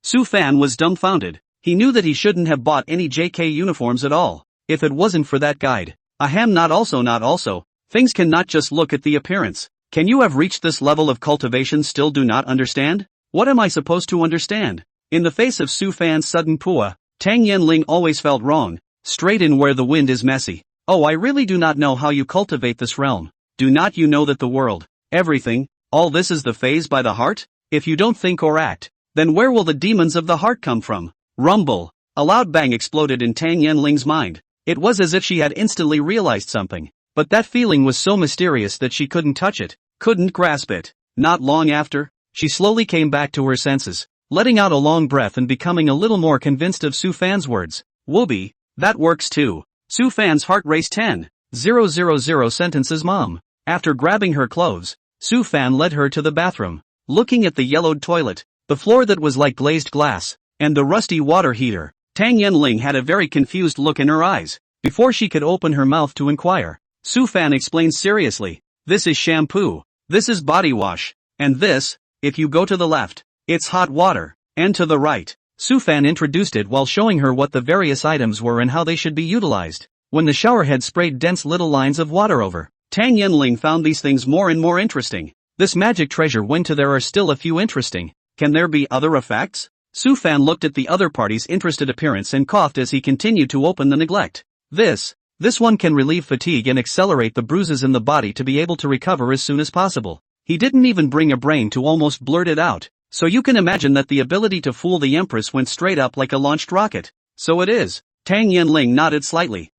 Su Fan was dumbfounded. He knew that he shouldn't have bought any JK uniforms at all, if it wasn't for that guide. Not also. Things cannot just look at the appearance. Can you have reached this level of cultivation still do not understand? What am I supposed to understand? In the face of Su Fan's sudden pua, Tang Yenling always felt wrong, straight in where the wind is messy. Oh, I really do not know how you cultivate this realm. Do not you know that the world, everything, all this is the phase by the heart? If you don't think or act, then where will the demons of the heart come from? Rumble. A loud bang exploded in Tang Yenling's mind. It was as if she had instantly realized something. But that feeling was so mysterious that she couldn't touch it, couldn't grasp it. Not long after, she slowly came back to her senses, letting out a long breath and becoming a little more convinced of Su Fan's words. Whoopee, that works too. Su Fan's heart raced 10,000 sentences mom. After grabbing her clothes, Su Fan led her to the bathroom. Looking at the yellowed toilet, the floor that was like glazed glass, and the rusty water heater, Tang Yenling had a very confused look in her eyes. Before she could open her mouth to inquire, Su Fan explained seriously, this is shampoo, this is body wash, and this, if you go to the left, it's hot water, and to the right. Su Fan introduced it while showing her what the various items were and how they should be utilized. When the shower head sprayed dense little lines of water over, Tang Yenling found these things more and more interesting. This magic treasure went to there are still a few interesting. Can there be other effects? Su Fan looked at the other party's interested appearance and coughed as he continued to open the neglect. This one can relieve fatigue and accelerate the bruises in the body to be able to recover as soon as possible. He didn't even bring a brain to almost blurt it out. So you can imagine that the ability to fool the Empress went straight up like a launched rocket. So it is. Tang Yenling nodded slightly.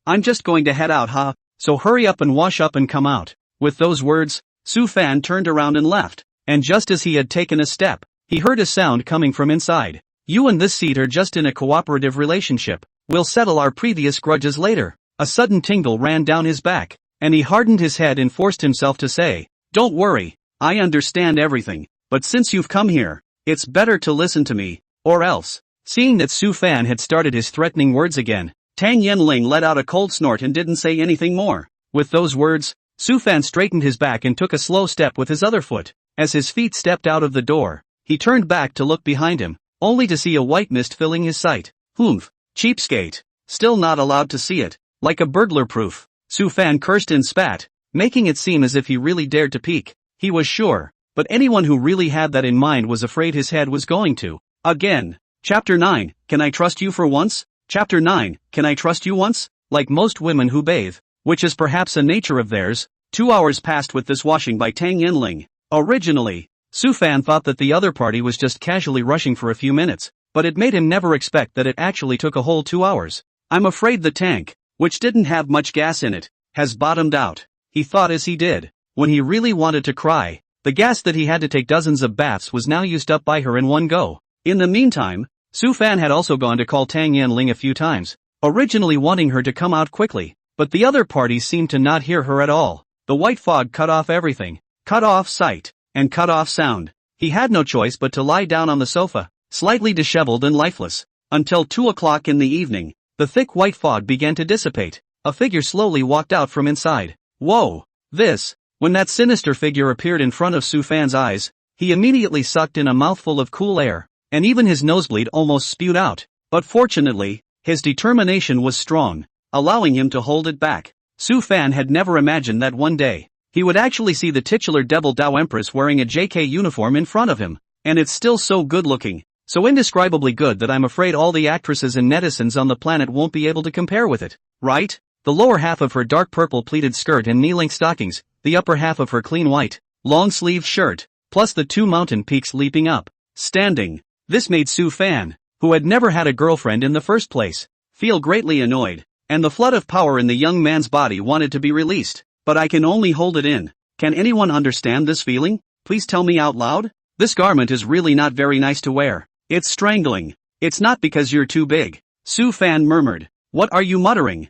I'm just going to head out, huh? So hurry up and wash up and come out. With those words, Su Fan turned around and left. And just as he had taken a step, he heard a sound coming from inside. You and this seat are just in a cooperative relationship. We'll settle our previous grudges later. A sudden tingle ran down his back, and he hardened his head and forced himself to say, don't worry, I understand everything, but since you've come here, it's better to listen to me, or else. Seeing that Su Fan had started his threatening words again, Tang Yenling let out a cold snort and didn't say anything more. With those words, Su Fan straightened his back and took a slow step with his other foot. As his feet stepped out of the door, he turned back to look behind him, only to see a white mist filling his sight. Humph, cheapskate. Still not allowed to see it. Like a burglar proof. Su Fan cursed and spat, making it seem as if he really dared to peek. He was sure, but anyone who really had that in mind was afraid his head was going to. Again. Chapter 9, Can I trust you for once? Chapter 9, Can I trust you once? Like most women who bathe, which is perhaps a nature of theirs, 2 hours passed with this washing by Tang Yenling. Originally, Su Fan thought that the other party was just casually rushing for a few minutes, but it made him never expect that it actually took a whole 2 hours. I'm afraid the tank, which didn't have much gas in it, has bottomed out, he thought as he did. When he really wanted to cry, the gas that he had to take dozens of baths was now used up by her in one go. In the meantime, Su Fan had also gone to call Tang Yenling a few times, originally wanting her to come out quickly, but the other party seemed to not hear her at all. The white fog cut off everything, cut off sight, and cut off sound. He had no choice but to lie down on the sofa, slightly disheveled and lifeless. Until 2 o'clock in the evening, the thick white fog began to dissipate. A figure slowly walked out from inside. Whoa! When that sinister figure appeared in front of Su Fan's eyes, he immediately sucked in a mouthful of cool air, and even his nosebleed almost spewed out. But fortunately, his determination was strong, allowing him to hold it back. Su Fan had never imagined that one day, he would actually see the titular Devil Dao Empress wearing a JK uniform in front of him. And it's still so good looking, so indescribably good that I'm afraid all the actresses and netizens on the planet won't be able to compare with it, right? The lower half of her dark purple pleated skirt and knee-length stockings, the upper half of her clean white, long-sleeved shirt, plus the 2 mountain peaks leaping up, standing. This made Su Fan, who had never had a girlfriend in the first place, feel greatly annoyed, and the flood of power in the young man's body wanted to be released. But I can only hold it in. Can anyone understand this feeling? Please tell me out loud? This garment is really not very nice to wear. It's strangling. It's not because you're too big. Su Fan murmured. What are you muttering?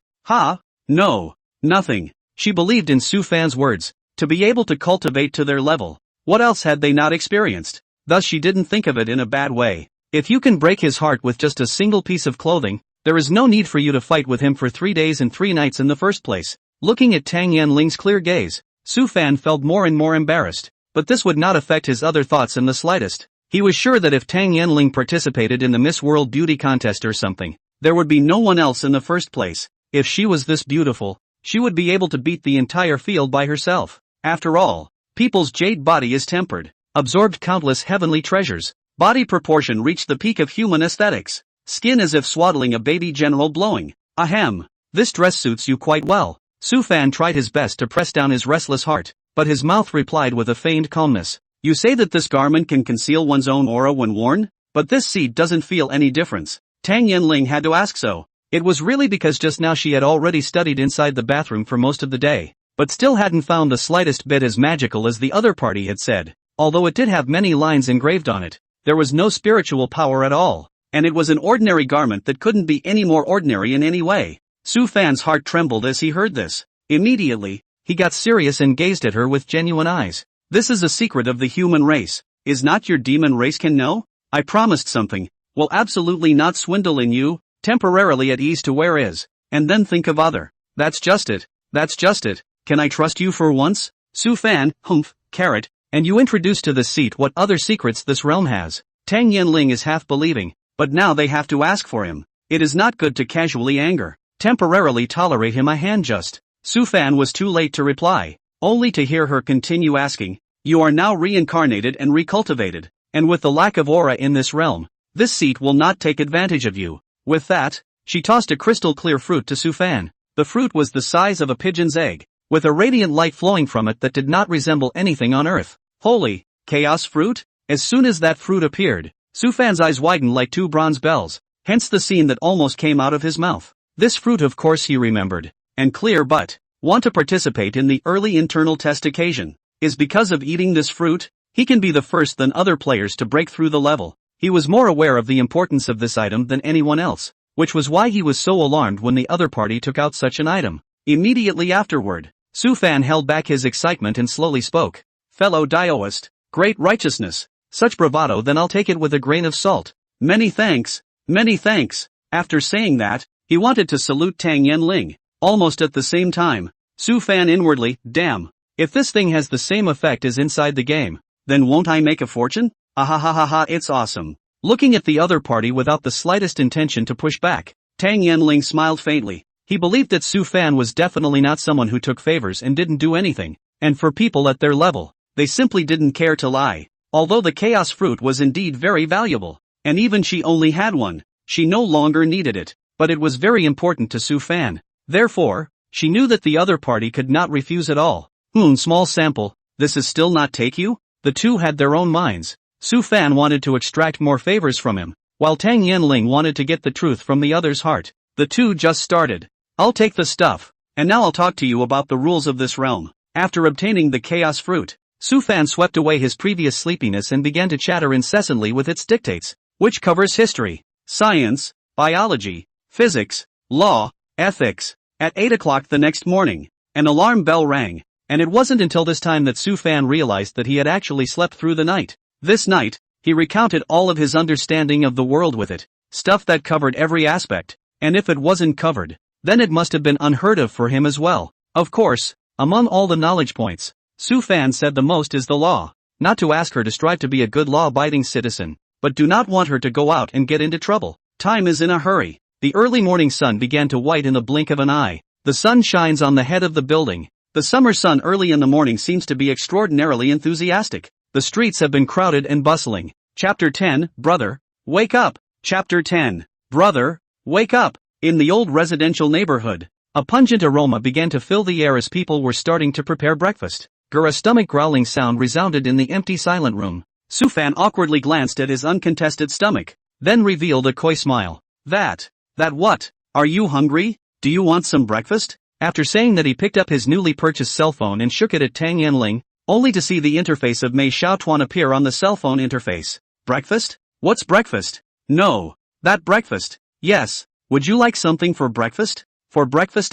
No, nothing. She believed in Su Fan's words, to be able to cultivate to their level. What else had they not experienced? Thus she didn't think of it in a bad way. If you can break his heart with just a single piece of clothing, there is no need for you to fight with him for 3 days and 3 nights in the first place. Looking at Tang Yenling's clear gaze, Su Fan felt more and more embarrassed, but this would not affect his other thoughts in the slightest. He was sure that if Tang Yanling participated in the Miss World Beauty contest or something, there would be no one else in the first place. If she was this beautiful, she would be able to beat the entire field by herself. After all, people's jade body is tempered, absorbed countless heavenly treasures, body proportion reached the peak of human aesthetics, skin as if swaddling a baby general blowing. Ahem, this dress suits you quite well. Su Fan tried his best to press down his restless heart, but his mouth replied with a feigned calmness. You say that this garment can conceal one's own aura when worn? But this seat doesn't feel any difference. Tang Yanling had to ask so. It was really because just now she had already studied inside the bathroom for most of the day, but still hadn't found the slightest bit as magical as the other party had said. Although it did have many lines engraved on it, there was no spiritual power at all, and it was an ordinary garment that couldn't be any more ordinary in any way. Su Fan's heart trembled as he heard this. Immediately, he got serious and gazed at her with genuine eyes. This is a secret of the human race. Is not your demon race can know? I promised something. Will absolutely not swindle in you. Temporarily at ease to wear is, and then think of other. That's just it. That's just it. Can I trust you for once? Su Fan, humph, carrot, and you introduce to the seat what other secrets this realm has. Tang Yanling is half believing, but now they have to ask for him. It is not good to casually anger, temporarily tolerate him a hand just. Su Fan was too late to reply, only to hear her continue asking, you are now reincarnated and recultivated, and with the lack of aura in this realm, this seat will not take advantage of you. With that, she tossed a crystal-clear fruit to Su Fan. The fruit was the size of a pigeon's egg, with a radiant light flowing from it that did not resemble anything on earth. Holy, chaos fruit? As soon as that fruit appeared, Su Fan's eyes widened like two bronze bells, hence the scene that almost came out of his mouth. This fruit of course he remembered, and clear but, want to participate in the early internal test occasion. Is because of eating this fruit, he can be the first than other players to break through the level. He was more aware of the importance of this item than anyone else, which was why he was so alarmed when the other party took out such an item. Immediately afterward, Su Fan held back his excitement and slowly spoke. Fellow Daoist, great righteousness, such bravado, then I'll take it with a grain of salt. Many thanks, many thanks. After saying that, he wanted to salute Tang Yanling. Almost at the same time, Su Fan inwardly, damn, if this thing has the same effect as inside the game, then won't I make a fortune? Ahahaha, it's awesome. Looking at the other party without the slightest intention to push back, Tang Yanling smiled faintly. He believed that Su Fan was definitely not someone who took favors and didn't do anything, and for people at their level, they simply didn't care to lie. Although the chaos fruit was indeed very valuable, and even she only had one, she no longer needed it, but it was very important to Su Fan. Therefore, she knew that the other party could not refuse at all. Small sample, this is still not take you? The two had their own minds. Su Fan wanted to extract more favors from him, while Tang Yanling wanted to get the truth from the other's heart. The two just started. I'll take the stuff, and now I'll talk to you about the rules of this realm. After obtaining the chaos fruit, Su Fan swept away his previous sleepiness and began to chatter incessantly with its dictates, which covers history, science, biology, physics, law, ethics. At 8 o'clock the next morning, an alarm bell rang, and it wasn't until this time that Su Fan realized that he had actually slept through the night. This night, he recounted all of his understanding of the world with it, stuff that covered every aspect, and if it wasn't covered, then it must have been unheard of for him as well. Of course, among all the knowledge points, Su Fan said the most is the law, not to ask her to strive to be a good law-abiding citizen, but do not want her to go out and get into trouble. Time is in a hurry. The early morning sun began to white in the blink of an eye. The sun shines on the head of the building. The summer sun early in the morning seems to be extraordinarily enthusiastic. The streets have been crowded and bustling. Chapter 10, Brother, Wake Up! Chapter 10, Brother, Wake Up! In the old residential neighborhood, a pungent aroma began to fill the air as people were starting to prepare breakfast. A stomach growling sound resounded in the empty silent room. Su Fan awkwardly glanced at his uncontested stomach, then revealed a coy smile. That what? Are you hungry? Do you want some breakfast? After saying that, he picked up his newly purchased cell phone and shook it at Tang Yanling, only to see the interface of Mei Xiaotuan appear on the cell phone interface. Breakfast? What's breakfast? No. That breakfast. Yes. Would you like something for breakfast? For breakfast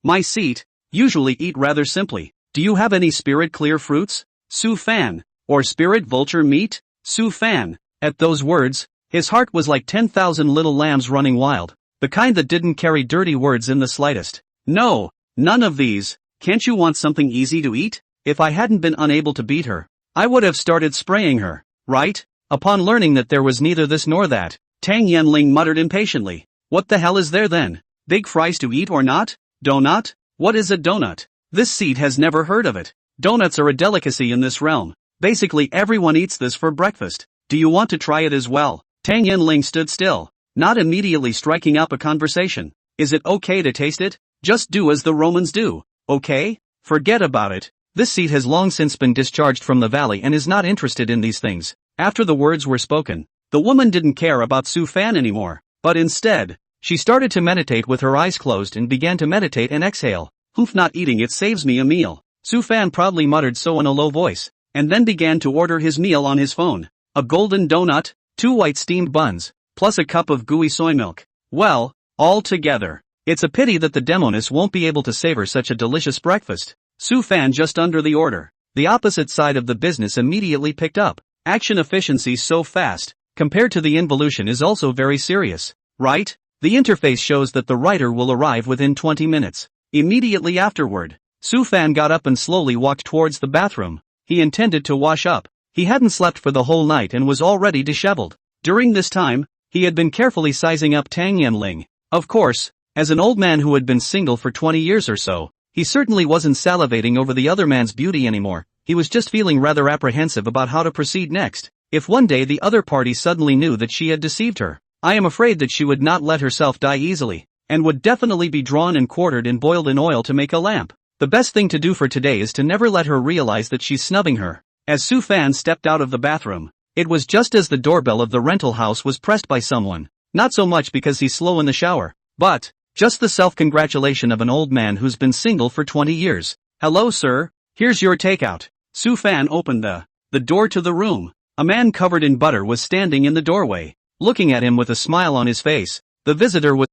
my seat, usually eat rather simply. Do you have any spirit clear fruits? Su Fan. Or spirit vulture meat? Su Fan. At those words, his heart was like 10,000 little lambs running wild, the kind that didn't carry dirty words in the slightest. No, none of these. Can't you want something easy to eat? If I hadn't been unable to beat her, I would have started spraying her, right? Upon learning that there was neither this nor that, Tang Yanling muttered impatiently. What the hell is there then? Big fries to eat or not? Donut? What is a donut? This seat has never heard of it. Donuts are a delicacy in this realm. Basically everyone eats this for breakfast. Do you want to try it as well? Tang Yanling stood still, not immediately striking up a conversation. Is it okay to taste it? Just do as the Romans do, okay? Forget about it. This seat has long since been discharged from the valley and is not interested in these things. After the words were spoken, the woman didn't care about Su Fan anymore, but instead, she started to meditate with her eyes closed and began to meditate and exhale. Hoof, not eating it saves me a meal. Su Fan proudly muttered so in a low voice, and then began to order his meal on his phone. A golden donut, 2 white steamed buns, plus a cup of gooey soy milk. Well, all together, it's a pity that the Demonis won't be able to savor such a delicious breakfast. Su Fan just under the order. The opposite side of the business immediately picked up. Action efficiency so fast, compared to the involution, is also very serious, right? The interface shows that the writer will arrive within 20 minutes. Immediately afterward, Su Fan got up and slowly walked towards the bathroom. He intended to wash up. He hadn't slept for the whole night and was already disheveled. During this time, he had been carefully sizing up Tang Yanling. Of course, as an old man who had been single for 20 years or so, he certainly wasn't salivating over the other man's beauty anymore. He was just feeling rather apprehensive about how to proceed next. If one day the other party suddenly knew that she had deceived her, I am afraid that she would not let herself die easily, and would definitely be drawn and quartered and boiled in oil to make a lamp. The best thing to do for today is to never let her realize that she's snubbing her. As Su Fan stepped out of the bathroom, it was just as the doorbell of the rental house was pressed by someone. Not so much because he's slow in the shower, but just the self-congratulation of an old man who's been single for 20 years. Hello sir, here's your takeout. Su Fan opened the door to the room. A man covered in butter was standing in the doorway, looking at him with a smile on his face. The visitor was